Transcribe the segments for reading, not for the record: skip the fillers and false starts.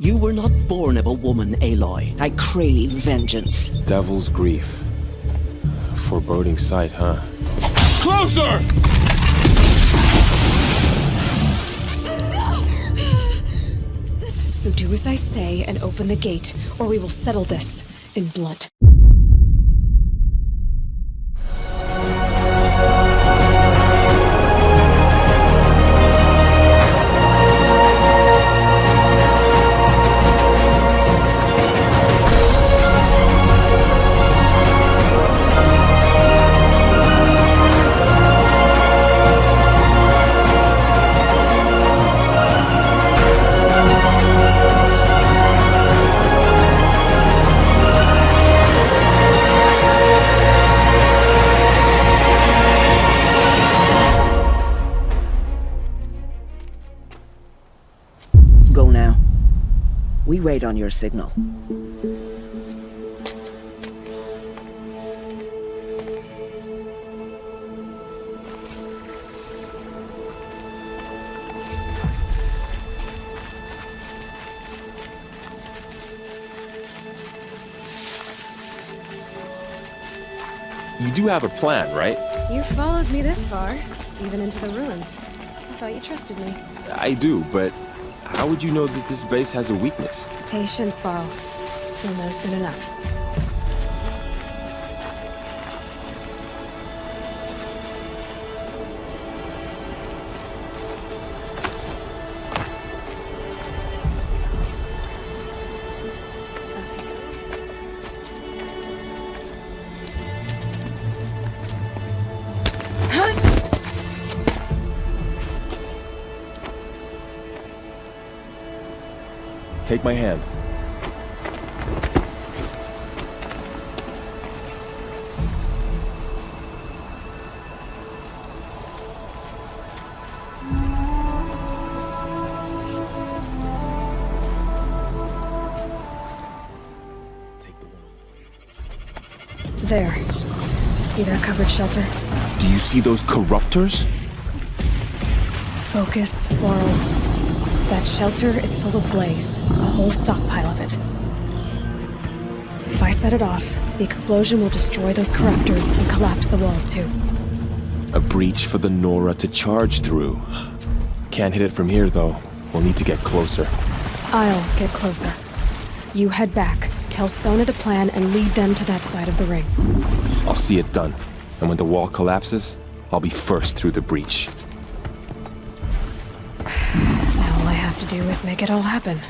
You were not born of a woman, Aloy. I crave vengeance. Devil's grief. Foreboding sight, huh? Closer! So do as I say and open the gate, or we will settle this in blood. Go now. We wait on your signal. You do have a plan, right? You followed me this far, even into the ruins. I thought you trusted me. I do, but how would you know that this base has a weakness? Patience, Varl. You'll know soon enough. Take my hand. There. See that covered shelter? Do you see those corruptors? Focus, Varl. That shelter is full of blaze. A whole stockpile of it. If I set it off, the explosion will destroy those corruptors and collapse the wall, too. A breach for the Nora to charge through. Can't hit it from here, though. We'll need to get closer. I'll get closer. You head back, tell Sona the plan, and lead them to that side of the ring. I'll see it done. And when the wall collapses, I'll be first through the breach. Now all I have to do is make it all happen.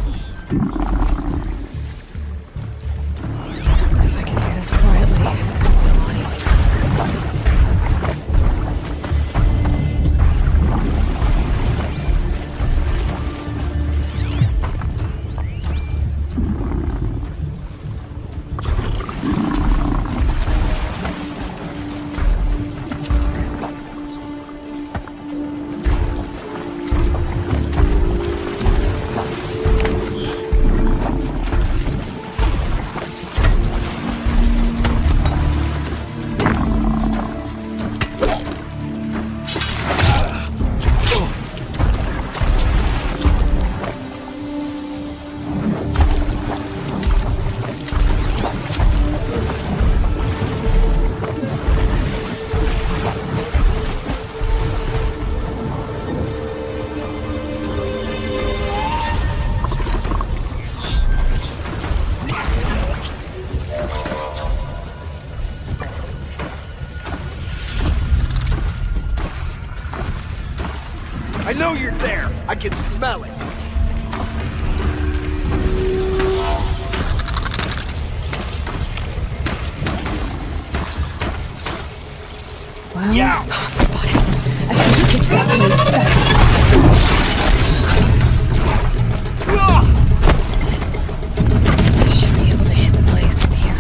If I can do this quietly, it'll be a lot easier. I know you're there! I can smell it! Well, Yeah. I'm spotted. I think it's that place fast. I should be able to hit the blaze from here.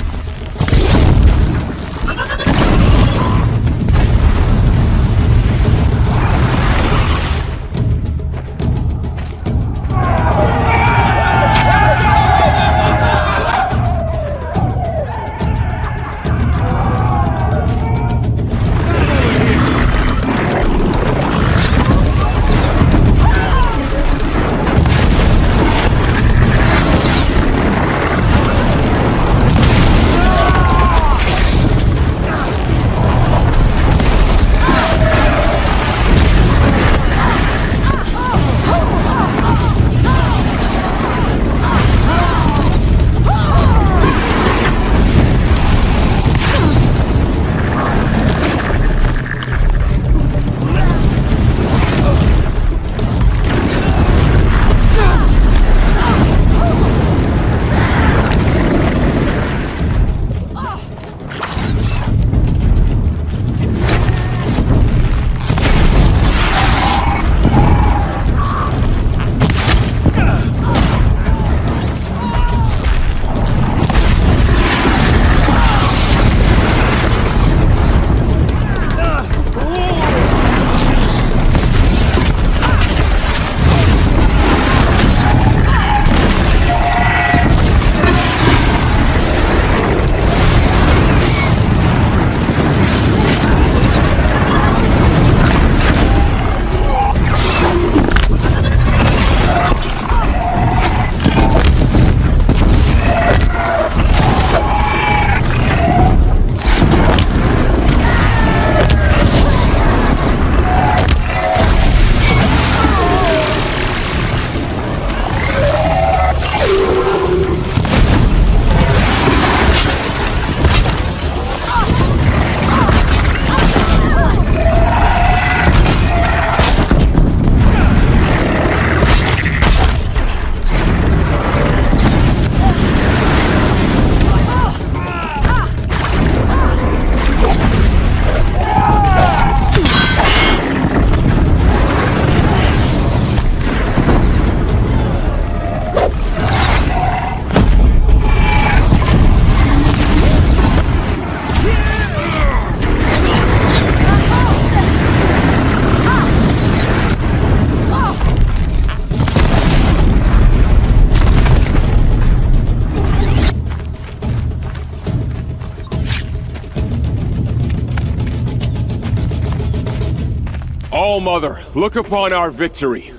Mother, look upon our victory.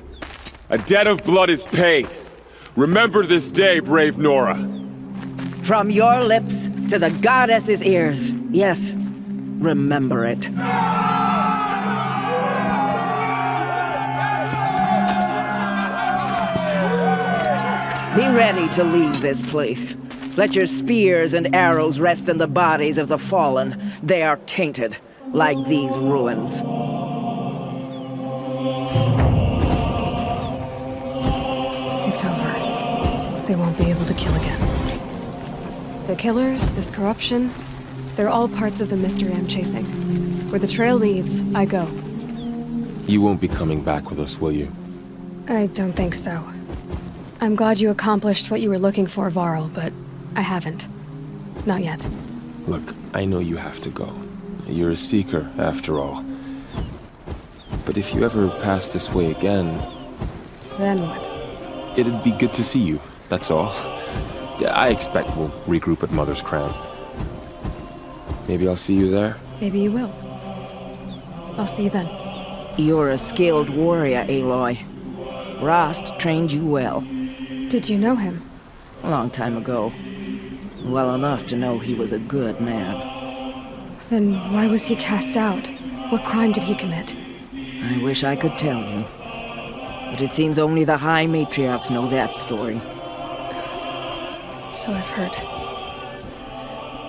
A debt of blood is paid. Remember this day, brave Nora. From your lips to the goddess's ears. Yes, remember it. Be ready to leave this place. Let your spears and arrows rest in the bodies of the fallen. They are tainted, like these ruins. It's over. They won't be able to kill again. The killers, this corruption, they're all parts of the mystery I'm chasing. Where the trail leads, I go. You won't be coming back with us, will you? I don't think so. I'm glad you accomplished what you were looking for, Varl, but I haven't. Not yet. Look, I know you have to go. You're a seeker, after all. But if you ever pass this way again... Then what? It'd be good to see you, that's all. I expect we'll regroup at Mother's Crown. Maybe I'll see you there? Maybe you will. I'll see you then. You're a skilled warrior, Aloy. Rost trained you well. Did you know him? A long time ago. Well enough to know he was a good man. Then why was he cast out? What crime did he commit? I wish I could tell you. But it seems only the High Matriarchs know that story. So I've heard.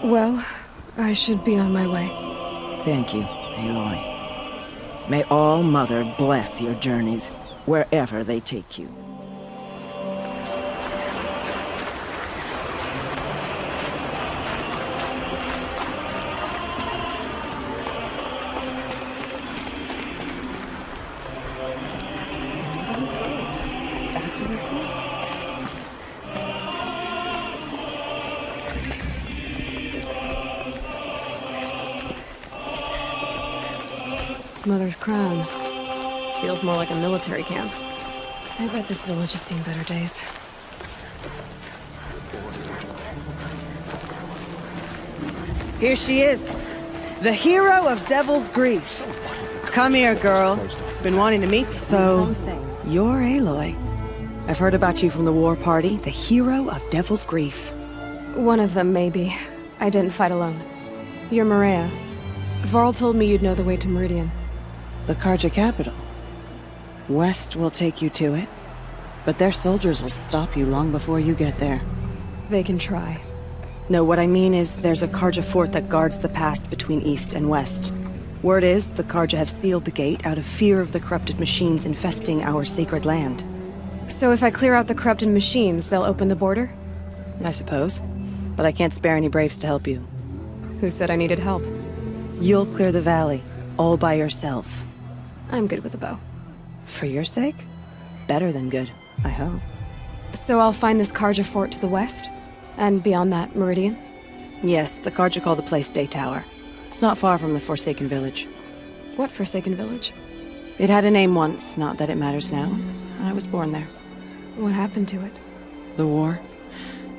Well, I should be on my way. Thank you, Aloy. May All Mother bless your journeys, wherever they take you. Mother's Crown. Feels more like a military camp. I bet this village has seen better days. Here she is. The hero of Devil's Grief. Come here, girl. Been wanting to meet, so... You're Aloy. I've heard about you from the war party, the hero of Devil's Grief. One of them, maybe. I didn't fight alone. You're Maria. Varl told me you'd know the way to Meridian. The Carja capital. West will take you to it, but their soldiers will stop you long before you get there. They can try. No, what I mean is there's a Carja fort that guards the pass between east and west. Word is, the Carja have sealed the gate out of fear of the corrupted machines infesting our sacred land. So if I clear out the corrupted machines, they'll open the border? I suppose. But I can't spare any braves to help you. Who said I needed help? You'll clear the valley, all by yourself. I'm good with a bow. For your sake? Better than good, I hope. So I'll find this Carja fort to the west? And beyond that, Meridian? Yes, the Carja call the place Day Tower. It's not far from the Forsaken Village. What Forsaken Village? It had a name once, not that it matters now. I was born there. What happened to it? The war.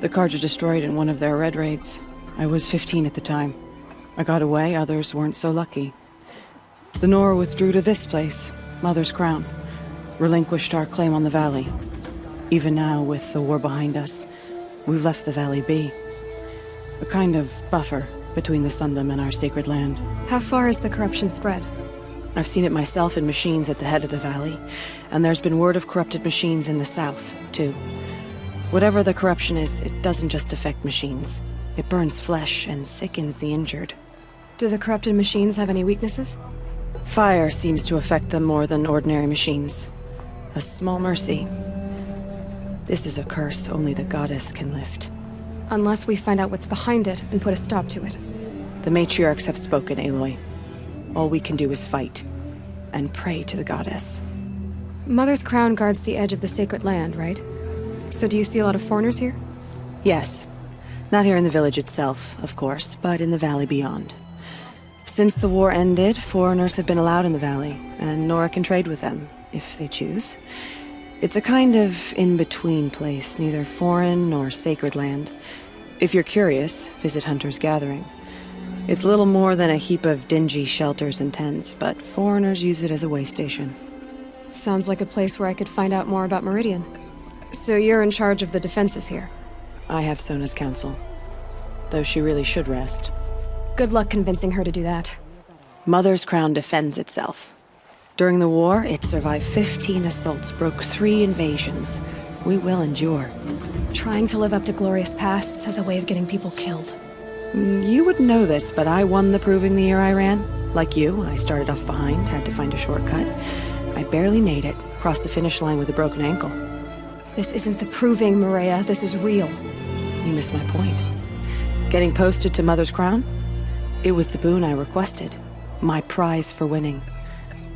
The Carja destroyed in one of their red raids. I was 15 at the time. I got away, others weren't so lucky. The Nora withdrew to this place, Mother's Crown. Relinquished our claim on the valley. Even now, with the war behind us, we've left the valley be. A kind of buffer between the Sundom and our sacred land. How far has the corruption spread? I've seen it myself in machines at the head of the valley, and there's been word of corrupted machines in the south, too. Whatever the corruption is, it doesn't just affect machines. It burns flesh and sickens the injured. Do the corrupted machines have any weaknesses? Fire seems to affect them more than ordinary machines. A small mercy. This is a curse only the goddess can lift. Unless we find out what's behind it and put a stop to it. The matriarchs have spoken, Aloy. All we can do is fight. And pray to the goddess. Mother's Crown guards the edge of the sacred land, right? So do you see a lot of foreigners here? Yes. Not here in the village itself, of course, but in the valley beyond. Since the war ended, foreigners have been allowed in the valley, and Nora can trade with them, if they choose. It's a kind of in-between place, neither foreign nor sacred land. If you're curious, visit Hunter's Gathering. It's little more than a heap of dingy shelters and tents, but foreigners use it as a way station. Sounds like a place where I could find out more about Meridian. So you're in charge of the defenses here? I have Sona's counsel. Though she really should rest. Good luck convincing her to do that. Mother's Crown defends itself. During the war, it survived 15 assaults, broke 3 invasions. We will endure. Trying to live up to glorious pasts has a way of getting people killed. You would know this, but I won the proving the year I ran. Like you, I started off behind, had to find a shortcut. I barely made it, crossed the finish line with a broken ankle. This isn't the proving, Maria. This is real. You missed my point. Getting posted to Mother's Crown? It was the boon I requested. My prize for winning.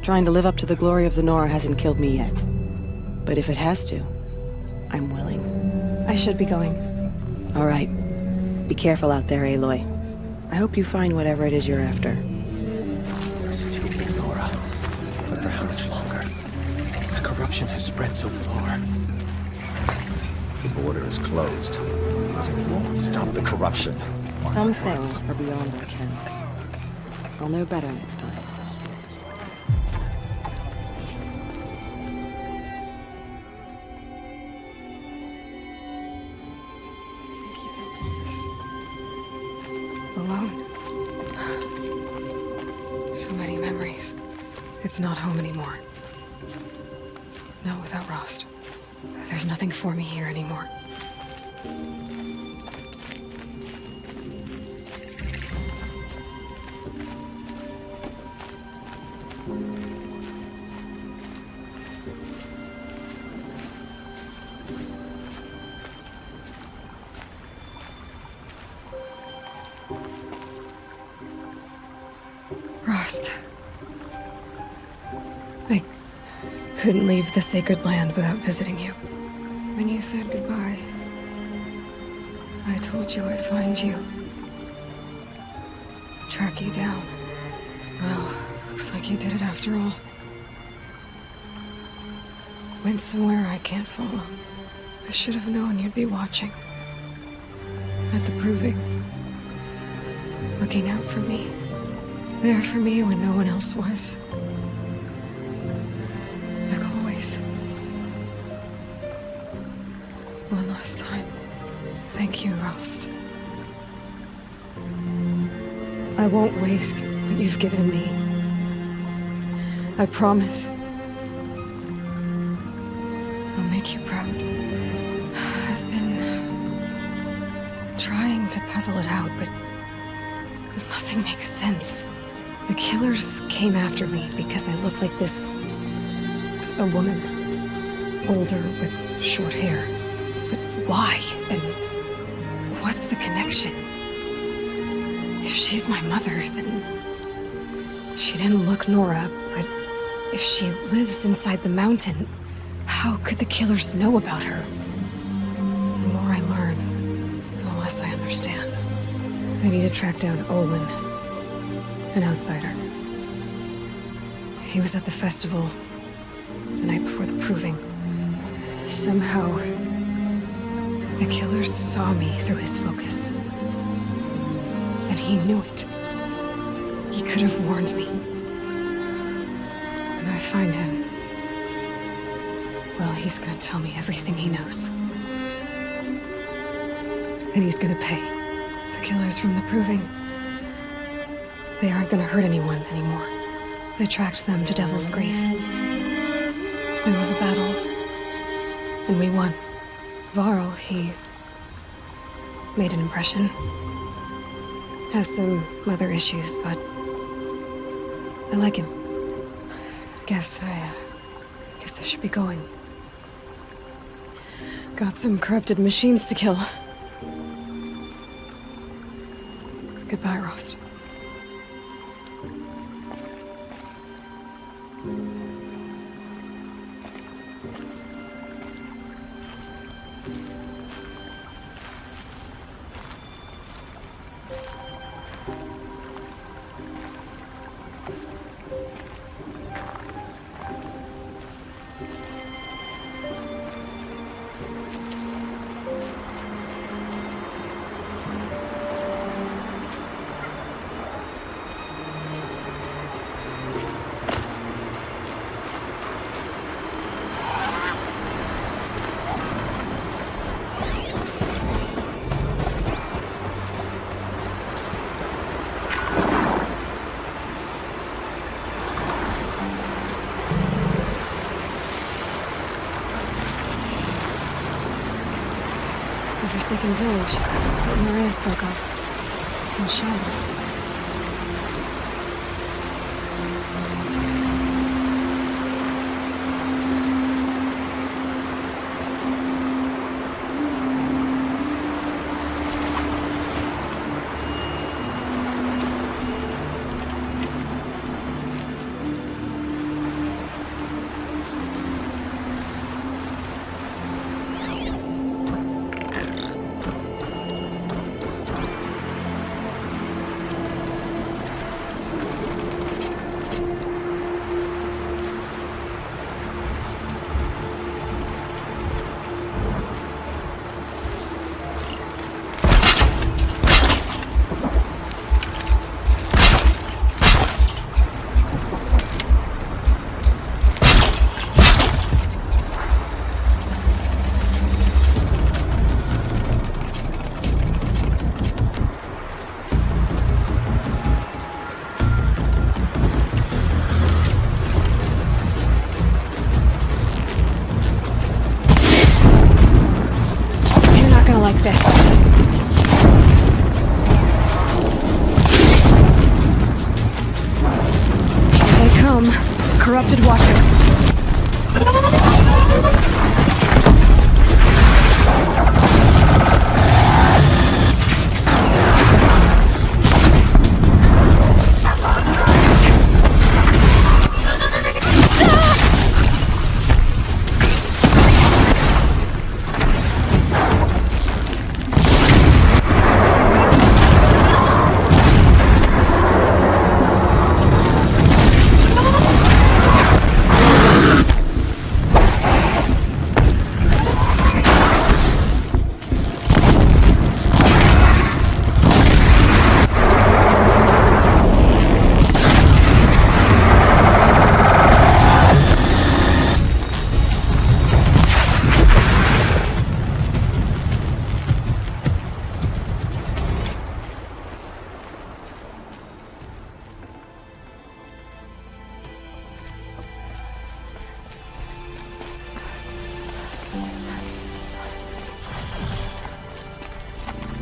Trying to live up to the glory of the Nora hasn't killed me yet. But if it has to, I'm willing. I should be going. All right. Be careful out there, Aloy. I hope you find whatever it is you're after. There's too big, Nora. But for how much longer? The corruption has spread so far. The border is closed, but it won't stop the corruption. Some things are beyond our ken. I'll know better next time. Alone. So many memories. It's not home anymore. Not without Rost. There's nothing for me here anymore. Rost. I couldn't leave the sacred land without visiting you. When you said goodbye, I told you I'd find you. Track you down. Well, looks like you did it after all. Went somewhere I can't follow. I should have known you'd be watching. At the proving. Looking out for me. There for me when no one else was. Like always. One last time. Thank you, Rost. I won't waste what you've given me. I promise. I'll make you proud. I've been trying to puzzle it out, but nothing makes sense. The killers came after me because I look like this... a woman. Older with short hair. But why? And what's the connection? If she's my mother, then... she didn't look Nora, but if she lives inside the mountain, how could the killers know about her? The more I learn, the less I understand. I need to track down Olin. An outsider. He was at the festival the night before the proving. Somehow, the killers saw me through his focus. And he knew it. He could have warned me. When I find him, well, he's gonna tell me everything he knows. And he's gonna pay. The killers from the proving. They aren't gonna hurt anyone anymore. I tracked them to Devil's Grief. There was a battle, and we won. Varl, he made an impression. Has some other issues, but I like him. Guess I should be going. Got some corrupted machines to kill. Goodbye, Rost. The forsaken village that Maria spoke of. It's in shambles. Like this. Here they come, corrupted watchers.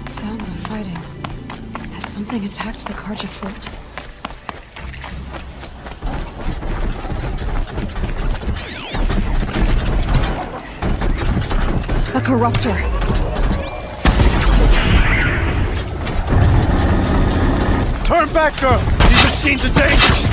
Sounds of fighting. Has something attacked the Karja fort? A corruptor. Turn back, girl! These machines are dangerous!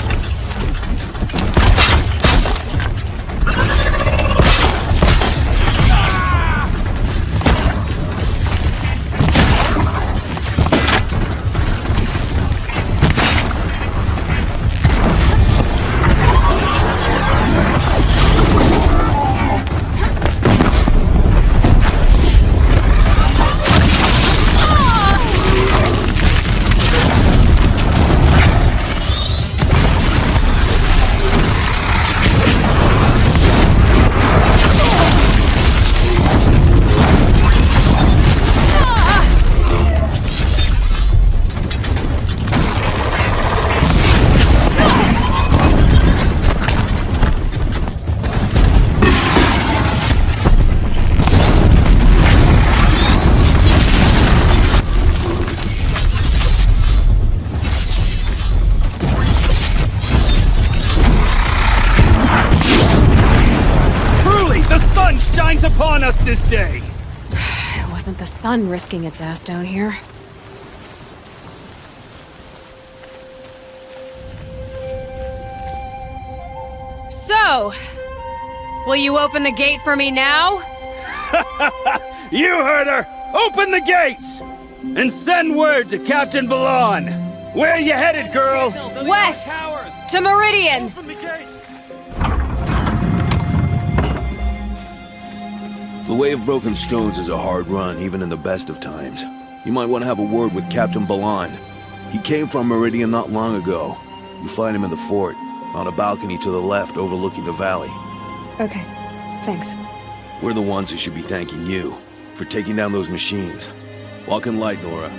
Shines upon us this day! It wasn't the sun risking its ass down here. So, will you open the gate for me now? You heard her! Open the gates! And send word to Captain Balan! Where you headed, girl? West! To Meridian! The Way of Broken Stones is a hard run, even in the best of times. You might want to have a word with Captain Balan. He came from Meridian not long ago. You find him in the fort, on a balcony to the left overlooking the valley. Okay, thanks. We're the ones who should be thanking you for taking down those machines. Walk in light, Nora.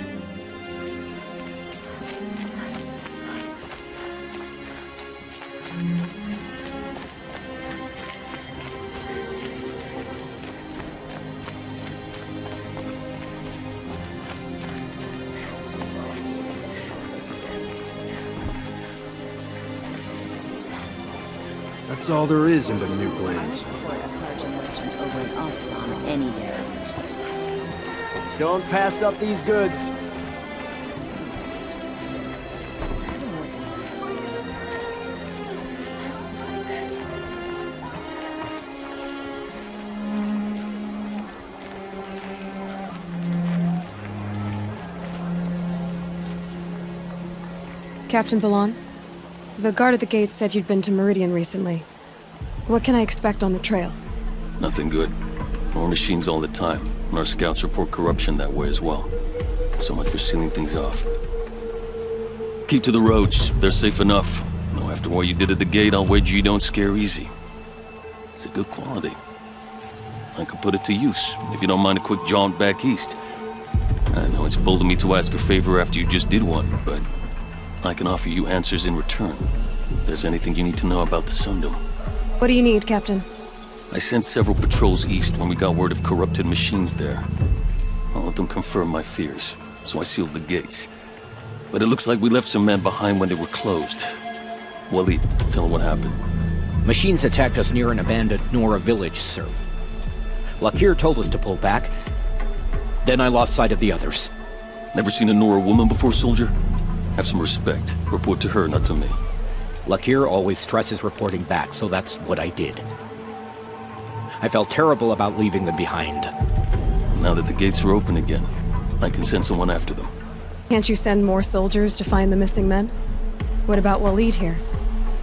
That's all there is in the nuke lands. Don't pass up these goods. Captain Ballon, the guard at the gate said you'd been to Meridian recently. What can I expect on the trail? Nothing good. More machines all the time, and our scouts report corruption that way as well. So much for sealing things off. Keep to the roads. They're safe enough. Though after what you did at the gate, I'll wager you don't scare easy. It's a good quality. I could put it to use, if you don't mind a quick jaunt back east. I know it's bold of me to ask a favor after you just did one, but I can offer you answers in return. If there's anything you need to know about the Sundom. What do you need, Captain? I sent several patrols east when we got word of corrupted machines there. All of them confirmed my fears, so I sealed the gates. But it looks like we left some men behind when they were closed. Waleed, tell them what happened. Machines attacked us near an abandoned Nora village, sir. Lakir told us to pull back. Then I lost sight of the others. Never seen a Nora woman before, soldier? Have some respect. Report to her, not to me. Lakir always stresses reporting back, so that's what I did. I felt terrible about leaving them behind. Now that the gates are open again, I can send someone after them. Can't you send more soldiers to find the missing men? What about Waleed here?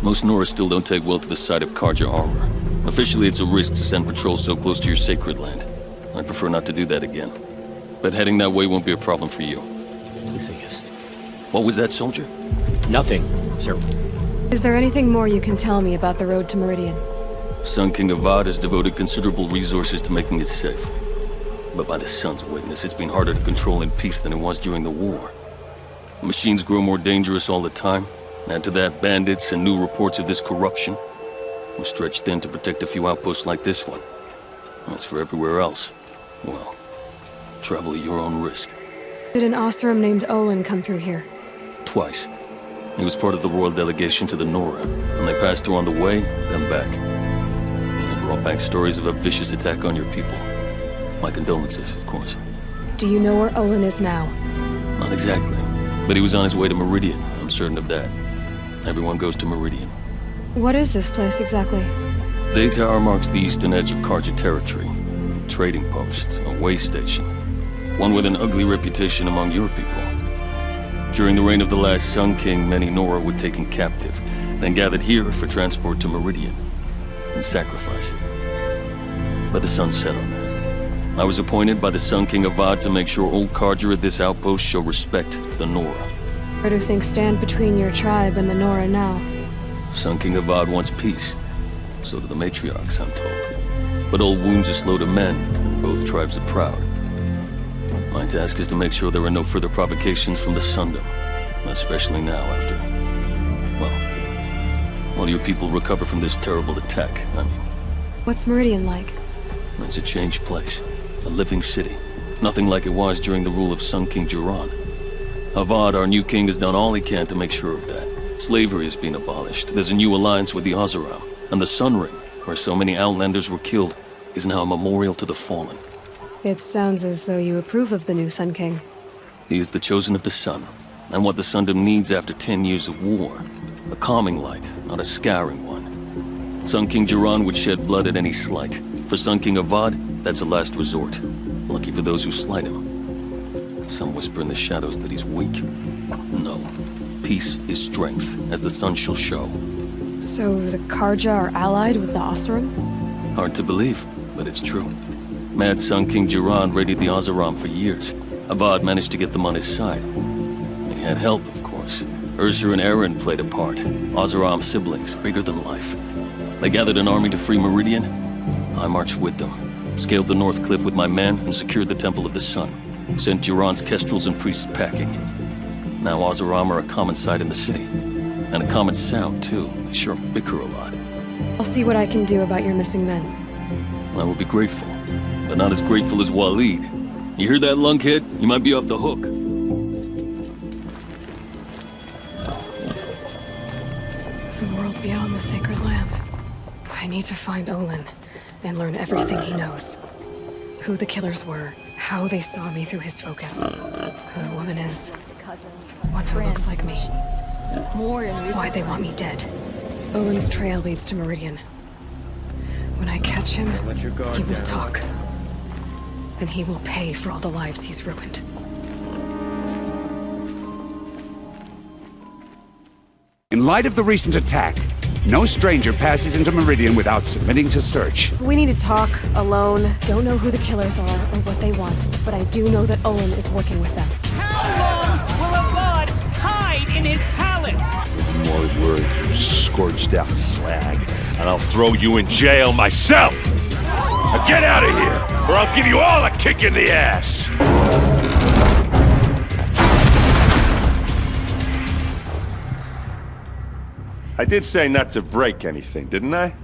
Most Nora still don't take well to the sight of Karja armor. Officially, it's a risk to send patrols so close to your sacred land. I'd prefer not to do that again. But heading that way won't be a problem for you. Please say yes. What was that, soldier? Nothing, sir. Is there anything more you can tell me about the road to Meridian? Sun King Avad has devoted considerable resources to making it safe. But by the Sun's witness, it's been harder to control in peace than it was during the war. Machines grow more dangerous all the time. Add to that bandits and new reports of this corruption. We're stretched thin to protect a few outposts like this one. As for everywhere else, well, travel at your own risk. Did an Osram named Olin come through here? Twice. He was part of the royal delegation to the Nora, and they passed through on the way, then back. And they brought back stories of a vicious attack on your people. My condolences, of course. Do you know where Olin is now? Not exactly, but he was on his way to Meridian, I'm certain of that. Everyone goes to Meridian. What is this place exactly? Day Tower marks the eastern edge of Karja territory. Trading post, a way station. One with an ugly reputation among your people. During the reign of the last Sun King, many Nora were taken captive, then gathered here for transport to Meridian, and sacrifice. But the sun set on that. I was appointed by the Sun King Avad to make sure old Karja at this outpost show respect to the Nora. Where do things stand between your tribe and the Nora now? Sun King Avad wants peace. So do the matriarchs, I'm told. But old wounds are slow to mend, and both tribes are proud. My task is to make sure there are no further provocations from the Sundom, especially now after, well, your people recover from this terrible attack, I mean. What's Meridian like? It's a changed place, a living city. Nothing like it was during the rule of Sun King Jiran. Avad, our new king, has done all he can to make sure of that. Slavery has been abolished, there's a new alliance with the Oseram, and the Sun Ring, where so many Outlanders were killed, is now a memorial to the fallen. It sounds as though you approve of the new Sun King. He is the chosen of the sun, and what the Sundom needs after 10 years of war. A calming light, not a scouring one. Sun King Jiran would shed blood at any slight. For Sun King Avad, that's a last resort. Lucky for those who slight him. Some whisper in the shadows that he's weak. No. Peace is strength, as the sun shall show. So the Karja are allied with the Osram? Hard to believe, but it's true. Mad Sun King Jiran raided the Oseram for years. Avad managed to get them on his side. He had help, of course. Ursur and Eren played a part. Oseram siblings, bigger than life. They gathered an army to free Meridian. I marched with them. Scaled the North Cliff with my men and secured the Temple of the Sun. Sent Jiran's kestrels and priests packing. Now Oseram are a common sight in the city. And a common sound, too. They sure bicker a lot. I'll see what I can do about your missing men. I will be grateful. But not as grateful as Waleed. You hear that, lunkhead? You might be off the hook. The world beyond the sacred land. I need to find Olin and learn everything he knows. Who the killers were, how they saw me through his focus, who the woman is, one who looks like me, why they want me dead. Olin's trail leads to Meridian. When I catch him, he will talk. And he will pay for all the lives he's ruined. In light of the recent attack, no stranger passes into Meridian without submitting to search. We need to talk, alone. Don't know who the killers are or what they want, but I do know that Olin is working with them. How long will Avad hide in his palace? More words, you scorched out slag, and I'll throw you in jail myself! Now get out of here, or I'll give you all a kick in the ass! I did say not to break anything, didn't I?